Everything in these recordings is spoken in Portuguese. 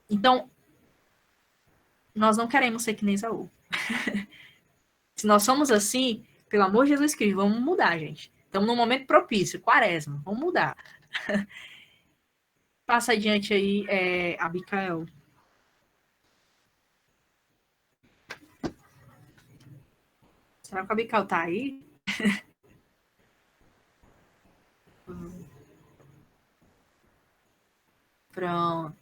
Então, nós não queremos ser que nem Esaú. Se nós somos assim, pelo amor de Jesus Cristo, vamos mudar, gente. Estamos num momento propício, quaresma, vamos mudar. Passa adiante aí, Abicael. Será que a Abicael tá aí? Pronto.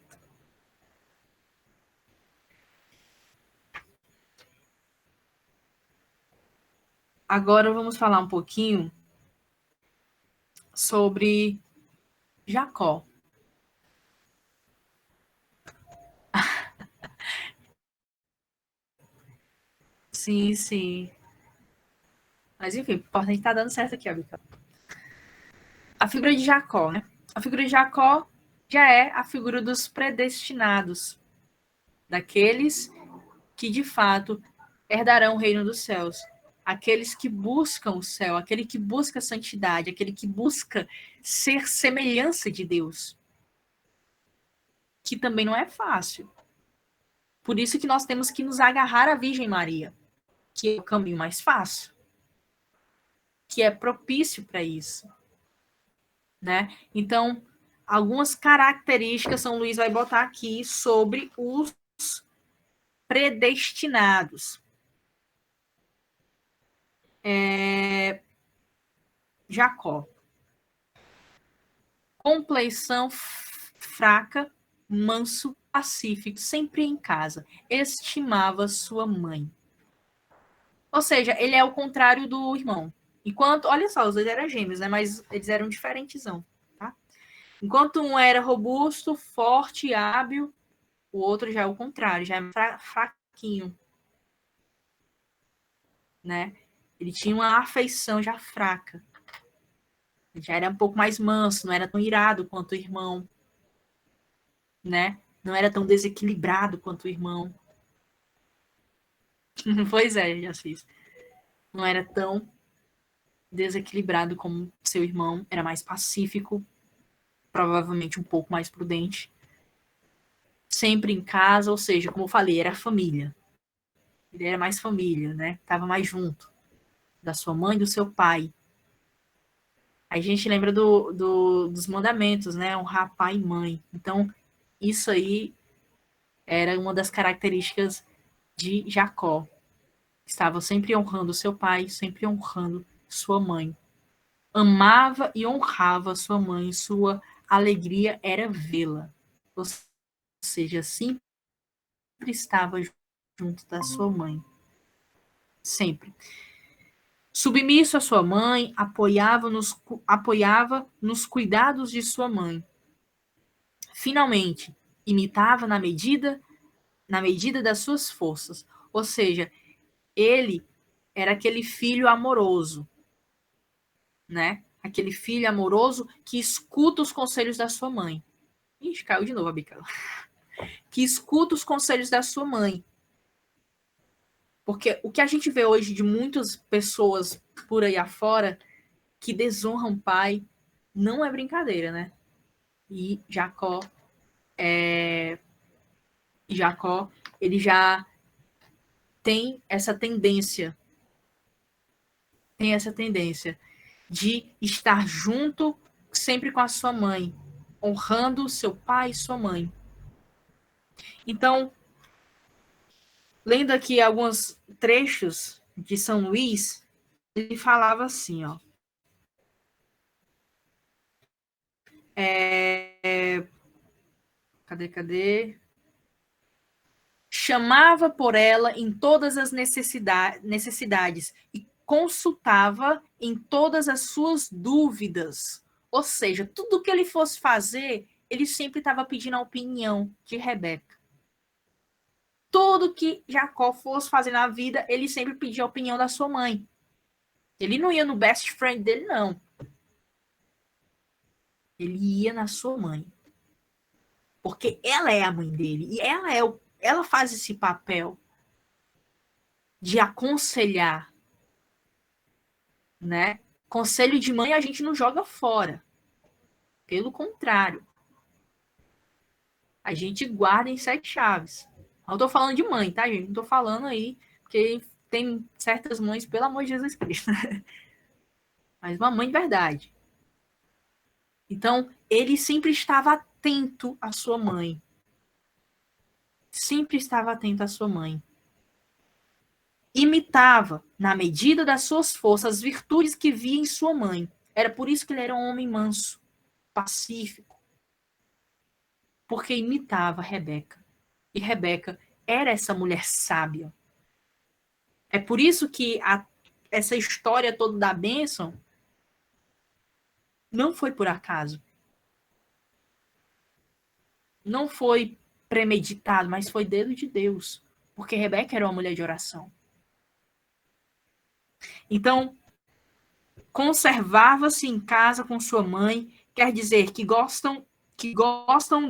Agora vamos falar um pouquinho sobre Jacó. Sim, sim. Mas enfim, pode estar dando certo aqui, Abicael. A figura de Jacó, né? A figura de Jacó já é a figura dos predestinados, daqueles que de fato herdarão o reino dos céus. Aqueles que buscam o céu, aquele que busca a santidade, aquele que busca ser semelhança de Deus, que também não é fácil. Por isso que nós temos que nos agarrar à Virgem Maria, que é o caminho mais fácil, que é propício para isso, né? Então, algumas características São Luís vai botar aqui sobre os predestinados. Jacó. Compleição fraca, manso, pacífico, sempre em casa. Estimava sua mãe. Ou seja, ele é o contrário do irmão. Enquanto, olha só, os dois eram gêmeos, né? Mas eles eram diferentezão, tá? Enquanto um era robusto, forte, hábil, o outro já é o contrário, já é fraquinho, né? Ele tinha uma afeição já fraca. Já era um pouco mais manso, não era tão irado quanto o irmão, né? Não era tão desequilibrado quanto o irmão. Pois é, já fiz. Não era tão desequilibrado como seu irmão, era mais pacífico, provavelmente um pouco mais prudente. Sempre em casa, ou seja, como eu falei, era família. Ele era mais família, né? Tava mais junto da sua mãe e do seu pai. Aí a gente lembra dos mandamentos, né? Honrar pai e mãe. Então, isso aí era uma das características de Jacó. Estava sempre honrando seu pai, sempre honrando sua mãe. Amava e honrava sua mãe, sua alegria era vê-la. Ou seja, sempre estava junto da sua mãe. Sempre. Submisso à sua mãe, apoiava nos cuidados de sua mãe. Finalmente, imitava na medida das suas forças. Ou seja, ele era aquele filho amoroso, né? Aquele filho amoroso que escuta os conselhos da sua mãe. Ixi, caiu de novo a bica. Que escuta os conselhos da sua mãe. Porque o que a gente vê hoje de muitas pessoas por aí afora que desonram o pai não é brincadeira, né? E Jacó, ele já tem essa tendência de estar junto sempre com a sua mãe, honrando seu pai e sua mãe. Então, lendo aqui alguns trechos de São Luís, ele falava assim, ó. Cadê? Chamava por ela em todas as necessidades e consultava em todas as suas dúvidas. Ou seja, tudo que ele fosse fazer, ele sempre estava pedindo a opinião de Rebeca. Tudo que Jacó fosse fazer na vida, ele sempre pedia a opinião da sua mãe. Ele não ia no best friend dele, não. Ele ia na sua mãe. Porque ela é a mãe dele. E ela faz esse papel de aconselhar, né? Conselho de mãe a gente não joga fora. Pelo contrário. A gente guarda em 7 chaves. Não tô falando de mãe, tá, gente? Não tô falando aí, porque tem certas mães, pelo amor de Jesus Cristo. Mas uma mãe de verdade. Então, ele sempre estava atento à sua mãe. Sempre estava atento à sua mãe. Imitava, na medida das suas forças, as virtudes que via em sua mãe. Era por isso que ele era um homem manso, pacífico. Porque imitava Rebeca. E Rebeca era essa mulher sábia. É por isso que essa história toda da bênção não foi por acaso. Não foi premeditado, mas foi dedo de Deus. Porque Rebeca era uma mulher de oração. Então, conservava-se em casa com sua mãe, quer dizer que gostam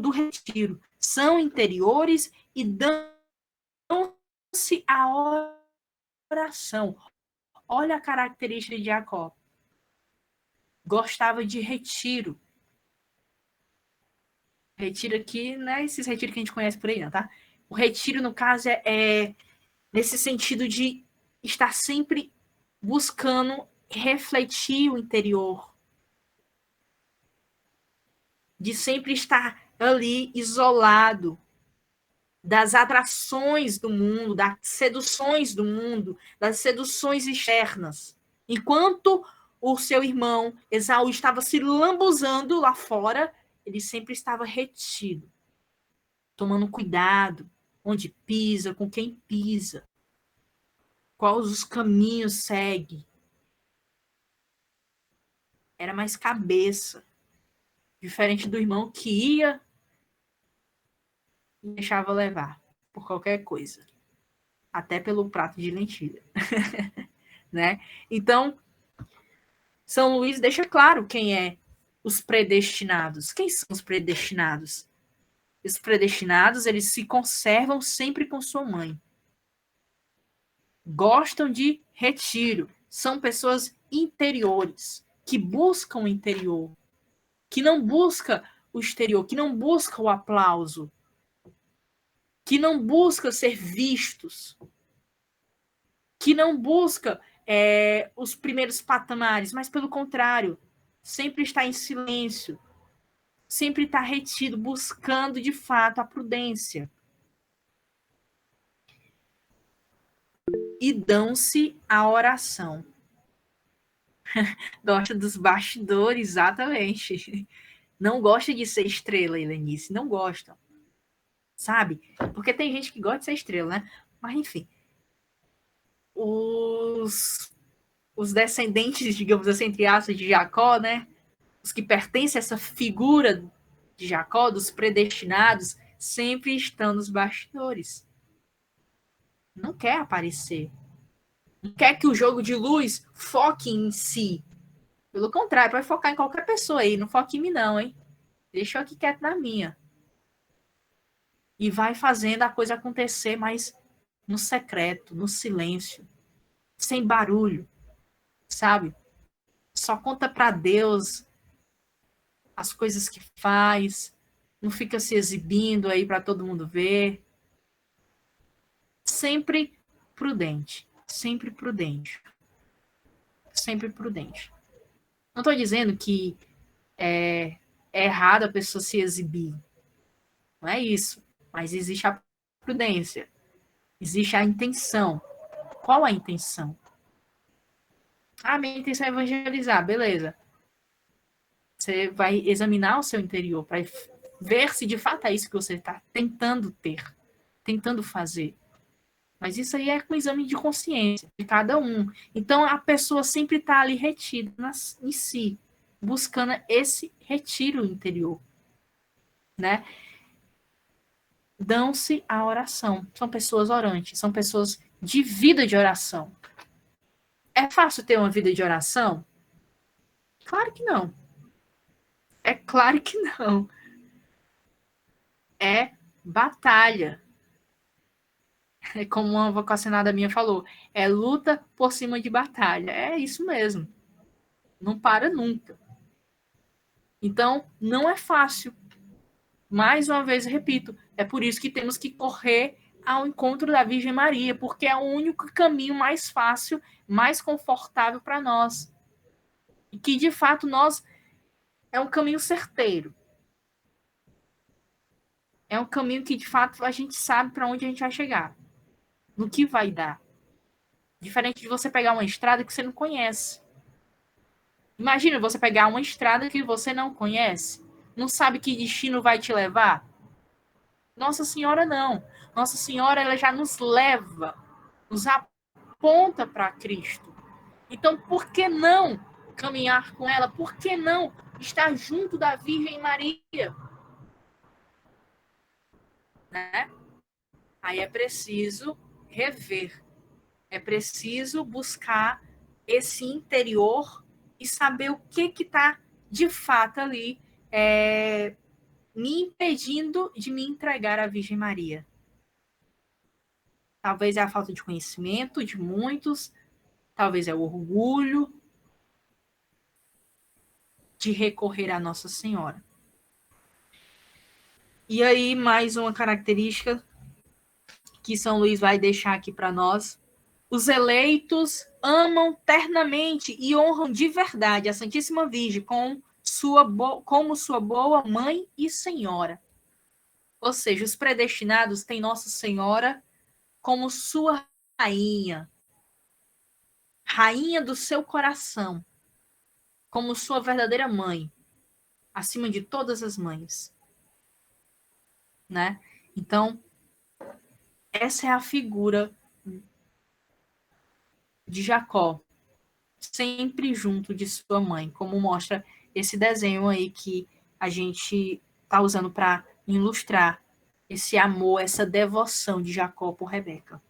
do retiro, são interiores e dão-se a oração. Olha a característica de Jacó. Gostava de retiro. Retiro aqui, não é esses retiros que a gente conhece por aí, não, tá? O retiro, no caso, é nesse sentido de estar sempre buscando refletir o interior, de sempre estar ali isolado das atrações do mundo, das seduções do mundo, das seduções externas. Enquanto o seu irmão Esaú estava se lambuzando lá fora, ele sempre estava retido, tomando cuidado, onde pisa, com quem pisa, quais os caminhos segue. Era mais cabeça, diferente do irmão que ia e deixava levar por qualquer coisa, até pelo prato de lentilha, né? Então, São Luís deixa claro quem é os predestinados. Quem são os predestinados? Os predestinados, eles se conservam sempre com sua mãe. Gostam de retiro. São pessoas interiores, que buscam o interior, que não busca o exterior, que não busca o aplauso, que não busca ser vistos, que não busca os primeiros patamares, mas pelo contrário, sempre está em silêncio, sempre está retido, buscando de fato a prudência. E dão-se a oração. Gosta dos bastidores, exatamente. Não gosta de ser estrela, Helenice, não gosta. Sabe? Porque tem gente que gosta de ser estrela, né? Mas enfim. Os descendentes, digamos assim, entre aspas, de Jacó, né? Os que pertencem a essa figura de Jacó, dos predestinados, sempre estão nos bastidores. Não quer aparecer. Não quer que o jogo de luz foque em si. Pelo contrário, pode focar em qualquer pessoa aí. Não foque em mim, não, hein? Deixa eu aqui quieto na minha. E vai fazendo a coisa acontecer, mas no secreto, no silêncio, sem barulho, sabe? Só conta para Deus as coisas que faz, não fica se exibindo aí para todo mundo ver. Sempre prudente, sempre prudente, sempre prudente. Não estou dizendo que é errado a pessoa se exibir, não é isso. Mas existe a prudência, existe a intenção. Qual a intenção? Ah, minha intenção é evangelizar, beleza. Você vai examinar o seu interior para ver se de fato é isso que você está tentando ter, tentando fazer. Mas isso aí é com exame de consciência de cada um. Então a pessoa sempre está ali retida em si, buscando esse retiro interior, né? Dão-se a oração. São pessoas orantes, são pessoas de vida de oração. É fácil ter uma vida de oração? Claro que não. É claro que não. É batalha. É como uma vocacionada minha falou, é luta por cima de batalha. É isso mesmo. Não para nunca. Então, não é fácil. Mais uma vez, repito, é por isso que temos que correr ao encontro da Virgem Maria, porque é o único caminho mais fácil, mais confortável para nós. E que, de fato, é um caminho certeiro. É um caminho que, de fato, a gente sabe para onde a gente vai chegar, no que vai dar. Diferente de você pegar uma estrada que você não conhece. Imagina você pegar uma estrada que você não conhece, não sabe que destino vai te levar. Nossa Senhora não. Nossa Senhora, ela já nos leva, nos aponta para Cristo. Então, por que não caminhar com ela? Por que não estar junto da Virgem Maria? Né? Aí é preciso rever, é preciso buscar esse interior e saber o que está de fato ali me impedindo de me entregar à Virgem Maria. Talvez é a falta de conhecimento de muitos, talvez é o orgulho de recorrer à Nossa Senhora. E aí, mais uma característica que São Luís vai deixar aqui para nós. Os eleitos amam ternamente e honram de verdade a Santíssima Virgem como sua boa mãe e senhora. Ou seja, os predestinados têm Nossa Senhora como sua rainha, rainha do seu coração, como sua verdadeira mãe, acima de todas as mães, né? Então, essa é a figura de Jacó, sempre junto de sua mãe, como mostra esse desenho aí que a gente está usando para ilustrar esse amor, essa devoção de Jacó por Rebeca.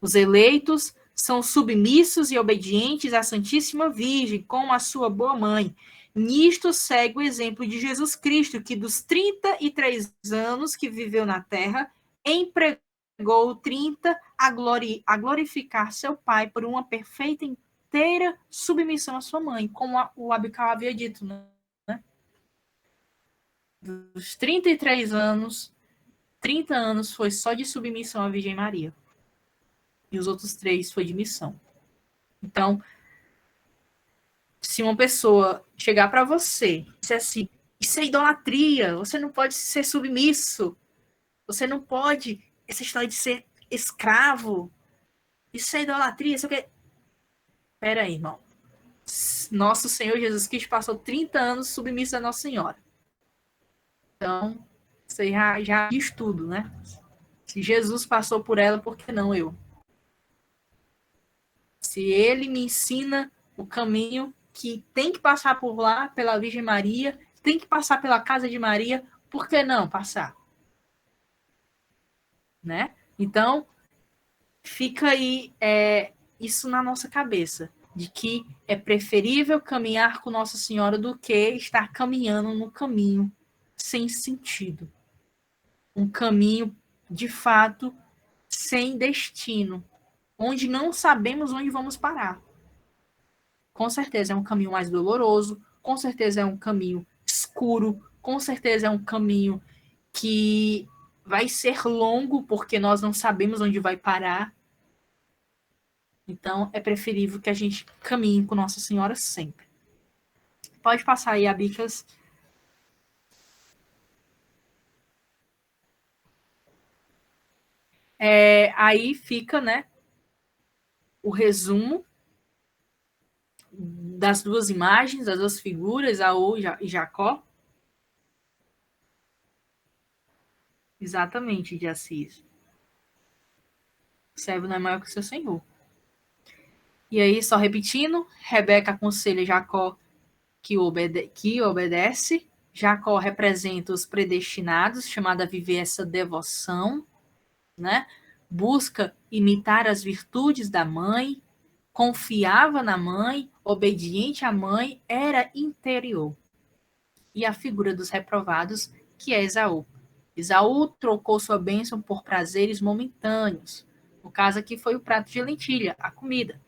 Os eleitos são submissos e obedientes à Santíssima Virgem, como a sua boa mãe. Nisto segue o exemplo de Jesus Cristo, que dos 33 anos que viveu na terra, empregou 30 a glorificar seu Pai por uma perfeita inteira submissão à sua mãe, como o Abical havia dito, né? Dos 33 anos, 30 anos foi só de submissão à Virgem Maria. E os outros 3 foi de missão. Então, se uma pessoa chegar para você e dizer assim, isso é idolatria, você não pode ser submisso, você não pode, essa história de ser escravo, isso é idolatria, isso é o quê? Pera aí, irmão. Nosso Senhor Jesus Cristo passou 30 anos submisso a Nossa Senhora. Então, você já diz tudo, né? Se Jesus passou por ela, por que não eu? Se ele me ensina o caminho que tem que passar por lá, pela Virgem Maria, tem que passar pela casa de Maria, por que não passar? Né? Então, fica aí isso na nossa cabeça, de que é preferível caminhar com Nossa Senhora do que estar caminhando no caminho sem sentido. Um caminho, de fato, sem destino, onde não sabemos onde vamos parar. Com certeza é um caminho mais doloroso, com certeza é um caminho escuro, com certeza é um caminho que vai ser longo, porque nós não sabemos onde vai parar. Então, é preferível que a gente caminhe com Nossa Senhora sempre. Pode passar aí, Abicas. Aí fica, né, o resumo das duas imagens, das duas figuras, Esaú e Jacó. Exatamente, de Assis. O servo não é maior que o seu senhor. E aí, só repetindo, Rebeca aconselha Jacó que obedece. Jacó representa os predestinados, chamado a viver essa devoção, né? Busca imitar as virtudes da mãe, confiava na mãe, obediente à mãe, era interior. E a figura dos reprovados, que é Esaú. Esaú trocou sua bênção por prazeres momentâneos. No caso aqui foi o prato de lentilha, a comida.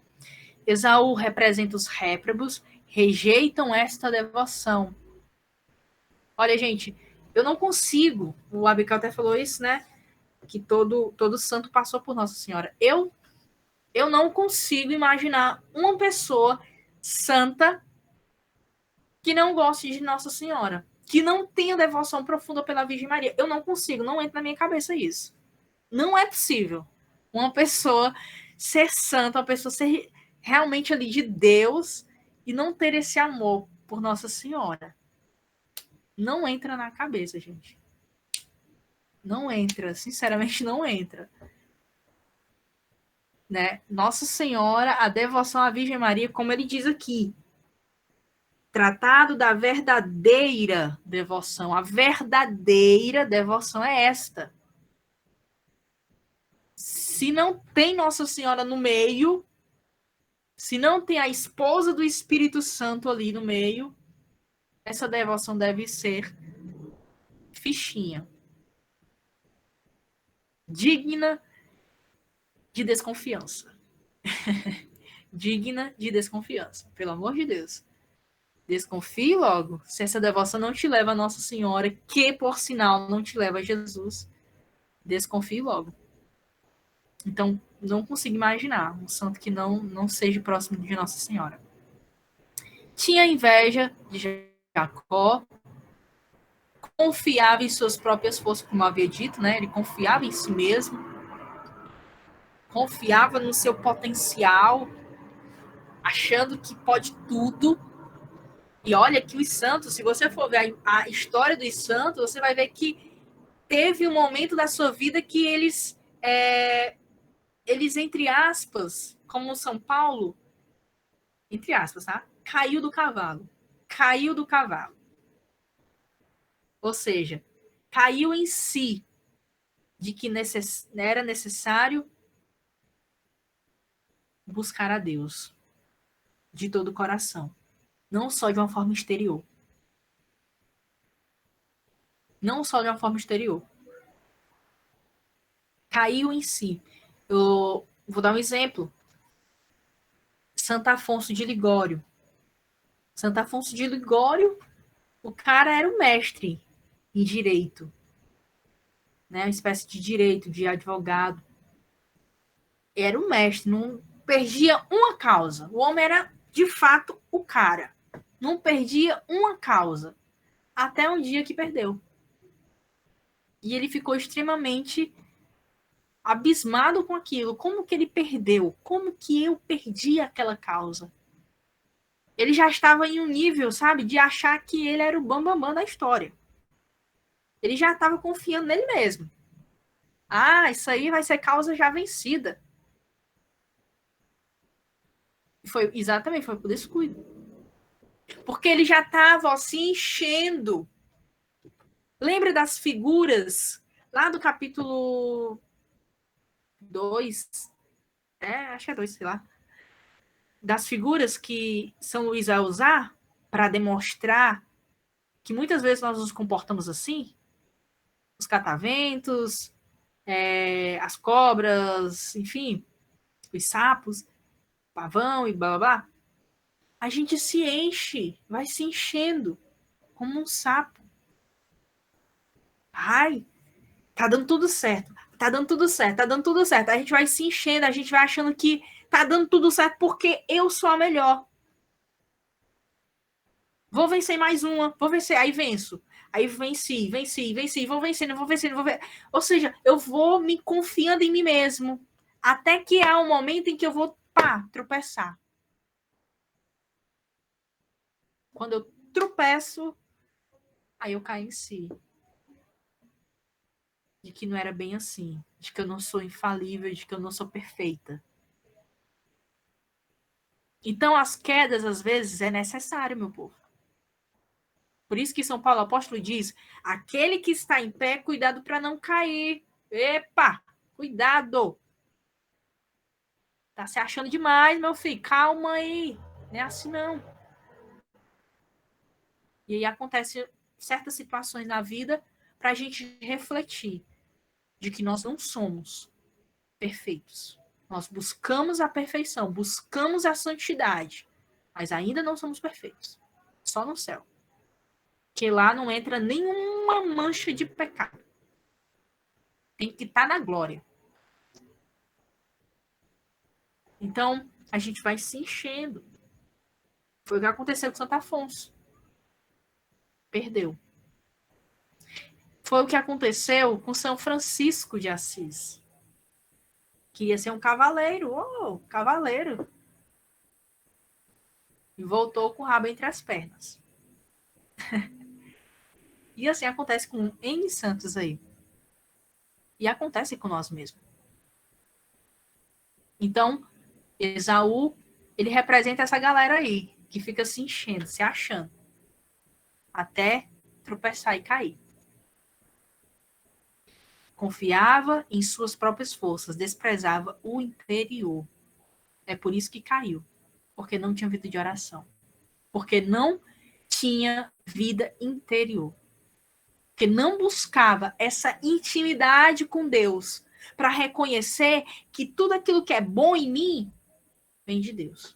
Esaú representa os réprobos, rejeitam esta devoção. Olha, gente, Eu não consigo. O Abigail até falou isso, né? Que todo santo passou por Nossa Senhora. Eu não consigo imaginar uma pessoa santa que não goste de Nossa Senhora, que não tenha devoção profunda pela Virgem Maria. Eu não consigo, não entra na minha cabeça isso. Não é possível uma pessoa ser santa, uma pessoa ser realmente ali de Deus e não ter esse amor por Nossa Senhora. Não entra na cabeça, gente. Não entra, sinceramente não entra. Né? Nossa Senhora, a devoção à Virgem Maria, como ele diz aqui, tratado da verdadeira devoção. A verdadeira devoção é esta. Se não tem Nossa Senhora no meio, se não tem a esposa do Espírito Santo ali no meio, essa devoção deve ser fichinha. Digna de desconfiança. Digna de desconfiança. Pelo amor de Deus. Desconfie logo. Se essa devoção não te leva a Nossa Senhora, que por sinal não te leva a Jesus, desconfie logo. Então, não consigo imaginar um santo que não seja próximo de Nossa Senhora. Tinha inveja de Jacó, confiava em suas próprias forças, como havia dito, né? Ele confiava em si mesmo, confiava no seu potencial, achando que pode tudo. E olha que os santos, se você for ver a história dos santos, você vai ver que teve um momento da sua vida que eles entre aspas, como São Paulo, entre aspas, tá? Caiu do cavalo. Caiu do cavalo. Ou seja, caiu em si de que era necessário buscar a Deus de todo o coração, não só de uma forma exterior. Não só de uma forma exterior. Caiu em si. Eu vou dar um exemplo. Santo Afonso de Ligório. Santo Afonso de Ligório, o cara era o mestre em direito, né? Uma espécie de direito, de advogado. Era o mestre, não perdia uma causa. O homem era, de fato, o cara. Não perdia uma causa. Até um dia que perdeu. E ele ficou extremamente abismado com aquilo. Como que ele perdeu? Como que eu perdi aquela causa? Ele já estava em um nível, sabe, de achar que ele era o bambambam da história. Ele já estava confiando nele mesmo. Ah, isso aí vai ser causa já vencida. Foi exatamente, foi por descuido. Porque ele já estava se enchendo. Lembra das figuras lá do capítulo 2? Acho que é 2, sei lá. Das figuras que São Luís vai usar para demonstrar que muitas vezes nós nos comportamos assim. Os cataventos, as cobras, enfim, os sapos, pavão e blá blá blá. A gente se enche, vai se enchendo como um sapo. Ai, tá dando tudo certo, tá dando tudo certo, tá dando tudo certo. A gente vai se enchendo, a gente vai achando que tá dando tudo certo porque eu sou a melhor. Vou vencer mais uma, vou vencer, aí venço. Aí venci, vou vencendo, vou vencendo, vou vencendo. Ou seja, eu vou me confiando em mim mesmo. Até que há um momento em que eu vou, tropeçar. Quando eu tropeço, aí eu caio em si. De que não era bem assim. De que eu não sou infalível, de que eu não sou perfeita. Então, as quedas, às vezes, é necessário, meu povo. Por isso que São Paulo Apóstolo diz, aquele que está em pé, cuidado para não cair. Epa, cuidado. Tá se achando demais, meu filho. Calma aí. Não é assim, não. E aí acontecem certas situações na vida para a gente refletir de que nós não somos perfeitos. Nós buscamos a perfeição, buscamos a santidade, mas ainda não somos perfeitos. Só no céu. Que lá não entra nenhuma nenhuma mancha de pecado. Tem que estar na glória. Então, a gente vai se enchendo. Foi o que aconteceu com Santo Afonso. Perdeu. Foi o que aconteceu com São Francisco de Assis. Queria ser um cavaleiro. Cavaleiro. E voltou com o rabo entre as pernas. E assim acontece com N santos aí. E acontece com nós mesmos. Então, Esaú, ele representa essa galera aí, que fica se enchendo, se achando, até tropeçar e cair. Confiava em suas próprias forças, desprezava o interior. É por isso que caiu, porque não tinha vida de oração. Porque não tinha vida interior. Porque não buscava essa intimidade com Deus para reconhecer que tudo aquilo que é bom em mim vem de Deus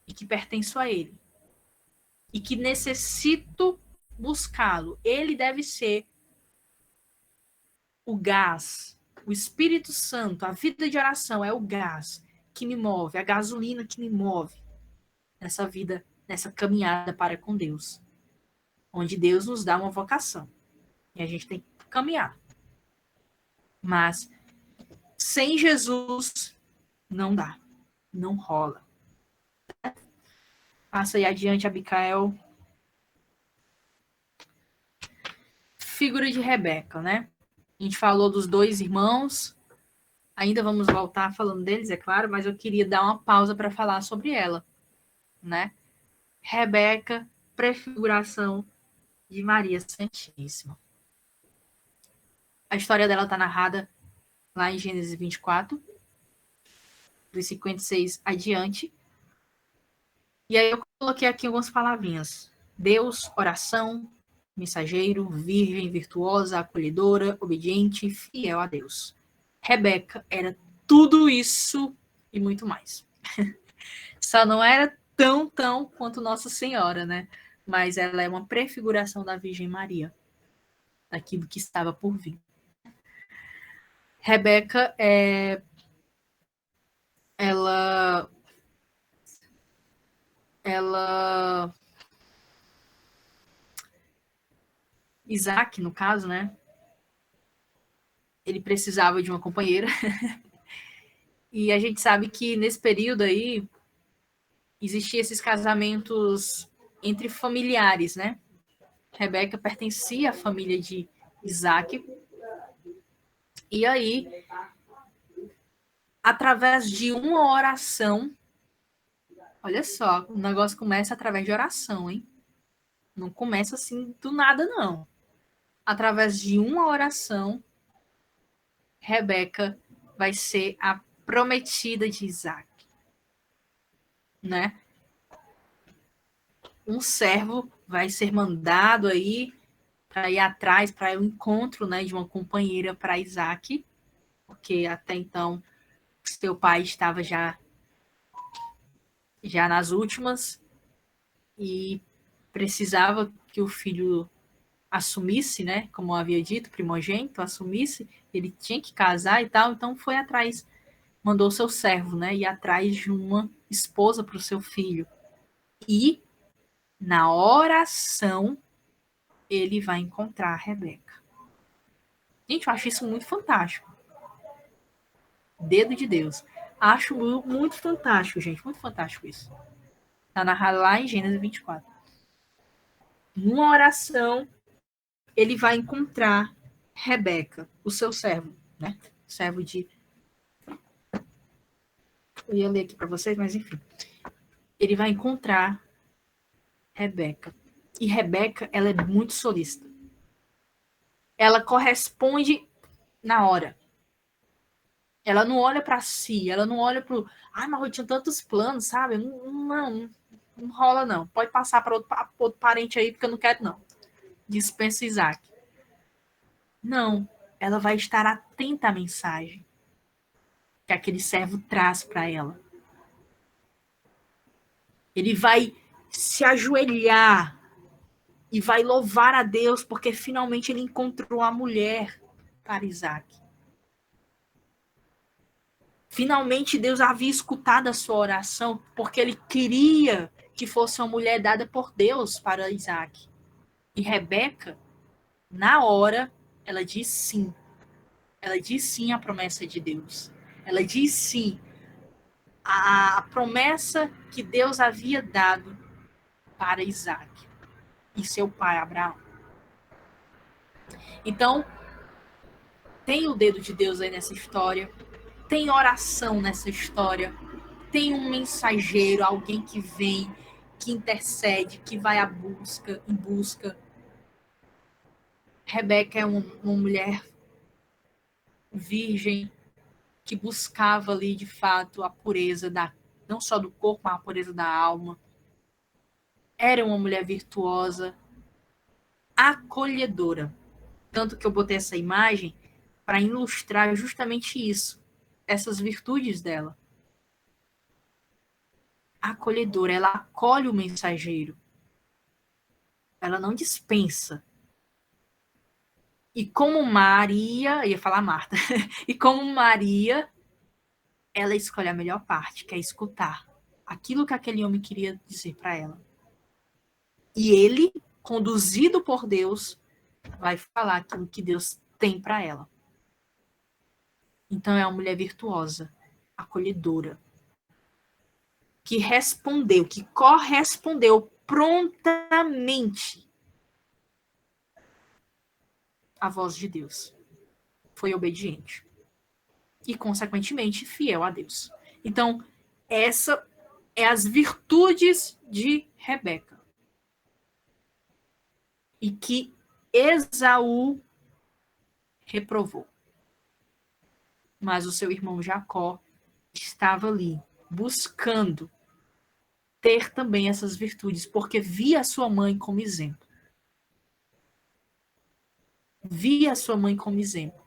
e que pertence a Ele e que necessito buscá-lo. Ele deve ser o gás, o Espírito Santo, a vida de oração é o gás que me move, a gasolina que me move nessa vida, nessa caminhada para com Deus, onde Deus nos dá uma vocação e a gente tem que caminhar. Mas sem Jesus não dá, não rola. Passa aí adiante, Abicael. Figura de Rebeca, né? A gente falou dos dois irmãos, ainda vamos voltar falando deles, é claro, mas eu queria dar uma pausa para falar sobre ela, né? Rebeca, prefiguração de Maria Santíssima. A história dela está narrada lá em Gênesis 24, dos 56 adiante. E aí eu coloquei aqui algumas palavrinhas. Deus, oração, mensageiro, virgem, virtuosa, acolhedora, obediente, fiel a Deus. Rebeca era tudo isso e muito mais. Só não era tão quanto Nossa Senhora, né? Mas ela é uma prefiguração da Virgem Maria, daquilo que estava por vir. Rebeca, ela Isaac, no caso, né? Ele precisava de uma companheira. E a gente sabe que nesse período aí existiam esses casamentos entre familiares, né? Rebeca pertencia à família de Isaac. E aí, através de uma oração, olha só, o negócio começa através de oração, hein? Não começa assim do nada, não. Através de uma oração, Rebeca vai ser a prometida de Isaac, né? Um servo vai ser mandado aí para ir atrás, para o encontro, né, de uma companheira para Isaac, porque até então seu pai estava já nas últimas e precisava que o filho assumisse, né, como eu havia dito, primogênito, assumisse, ele tinha que casar e tal, então foi atrás, mandou seu servo, né, ir atrás de uma esposa para o seu filho. E na oração ele vai encontrar a Rebeca. Gente, eu acho isso muito fantástico. Dedo de Deus. Acho muito fantástico, gente. Muito fantástico isso. Está narrado lá em Gênesis 24. Numa oração, ele vai encontrar Rebeca, o seu servo, né? Servo de... Eu ia ler aqui para vocês, mas enfim. Ele vai encontrar Rebeca. E Rebeca, ela é muito solícita. Ela corresponde na hora. Ela não olha para si, ela não olha para o... Ai, mas eu tinha tantos planos, sabe? Não rola, não. Pode passar para outro parente aí, porque eu não quero, não. Dispensa Isaac. Não. Ela vai estar atenta à mensagem que aquele servo traz para ela. Ele vai se ajoelhar e vai louvar a Deus porque finalmente ele encontrou a mulher para Isaac. Finalmente Deus havia escutado a sua oração porque ele queria que fosse uma mulher dada por Deus para Isaac. E Rebeca, na hora, ela diz sim. Ela diz sim à promessa de Deus. Ela diz sim à promessa que Deus havia dado para Isaac e seu pai Abraão. Então, tem o dedo de Deus aí nessa história, tem oração nessa história, tem um mensageiro, alguém que vem, que intercede, que vai em busca. Rebeca é uma mulher virgem que buscava ali, de fato, a pureza não só do corpo, mas a pureza da alma. Era uma mulher virtuosa, acolhedora. Tanto que eu botei essa imagem para ilustrar justamente isso, essas virtudes dela. Acolhedora, ela acolhe o mensageiro. Ela não dispensa. E como Maria, ia falar Marta, e como Maria, ela escolhe a melhor parte, que é escutar aquilo que aquele homem queria dizer para ela. E ele, conduzido por Deus, vai falar aquilo que Deus tem para ela. Então é uma mulher virtuosa, acolhedora, que respondeu, que correspondeu prontamente à voz de Deus. Foi obediente. E, consequentemente, fiel a Deus. Então, essa é as virtudes de Rebeca. E que Esaú reprovou. Mas o seu irmão Jacó estava ali, buscando ter também essas virtudes, porque via sua mãe como exemplo. Via sua mãe como exemplo.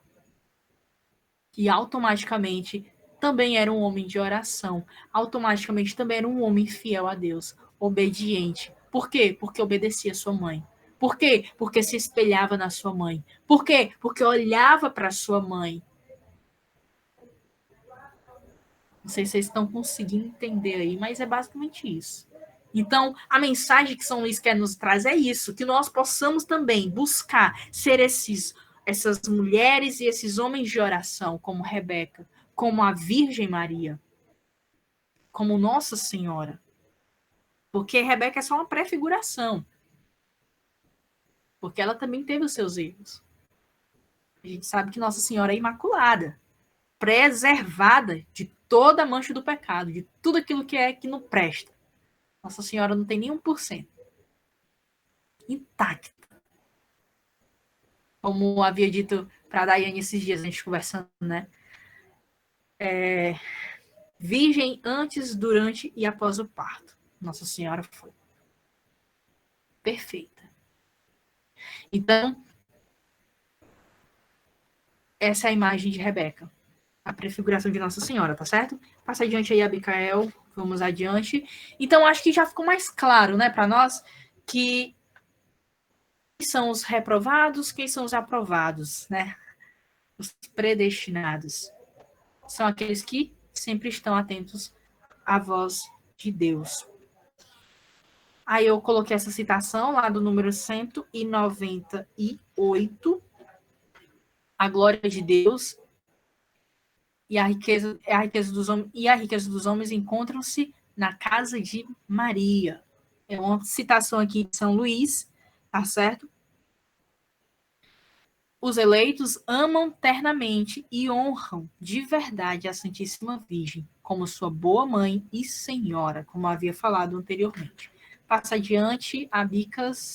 E automaticamente também era um homem de oração. Automaticamente também era um homem fiel a Deus, obediente. Por quê? Porque obedecia sua mãe. Por quê? Porque se espelhava na sua mãe. Por quê? Porque olhava para sua mãe. Não sei se vocês estão conseguindo entender aí, mas é basicamente isso. Então, a mensagem que São Luís quer nos trazer é isso, que nós possamos também buscar ser essas mulheres e esses homens de oração, como Rebeca, como a Virgem Maria, como Nossa Senhora. Porque Rebeca é só uma prefiguração. Porque ela também teve os seus erros. A gente sabe que Nossa Senhora é imaculada, preservada de toda a mancha do pecado, de tudo aquilo que não presta. Nossa Senhora não tem nem 1%. Intacta. Como havia dito para a Daiane esses dias, a gente conversando, né? Virgem antes, durante e após o parto. Nossa Senhora foi perfeita. Então, essa é a imagem de Rebeca. A prefiguração de Nossa Senhora, tá certo? Passa adiante aí, Abicael. Vamos adiante. Então, acho que já ficou mais claro, né, para nós, que quem são os reprovados, quem são os aprovados, né? Os predestinados. São aqueles que sempre estão atentos à voz de Deus. Aí eu coloquei essa citação lá do número 198. A glória de Deus e a riqueza dos homens encontram-se na casa de Maria. É uma citação aqui de São Luís, tá certo? Os eleitos amam ternamente e honram de verdade a Santíssima Virgem, como sua boa mãe e senhora, como havia falado anteriormente. Passa adiante, Abicas.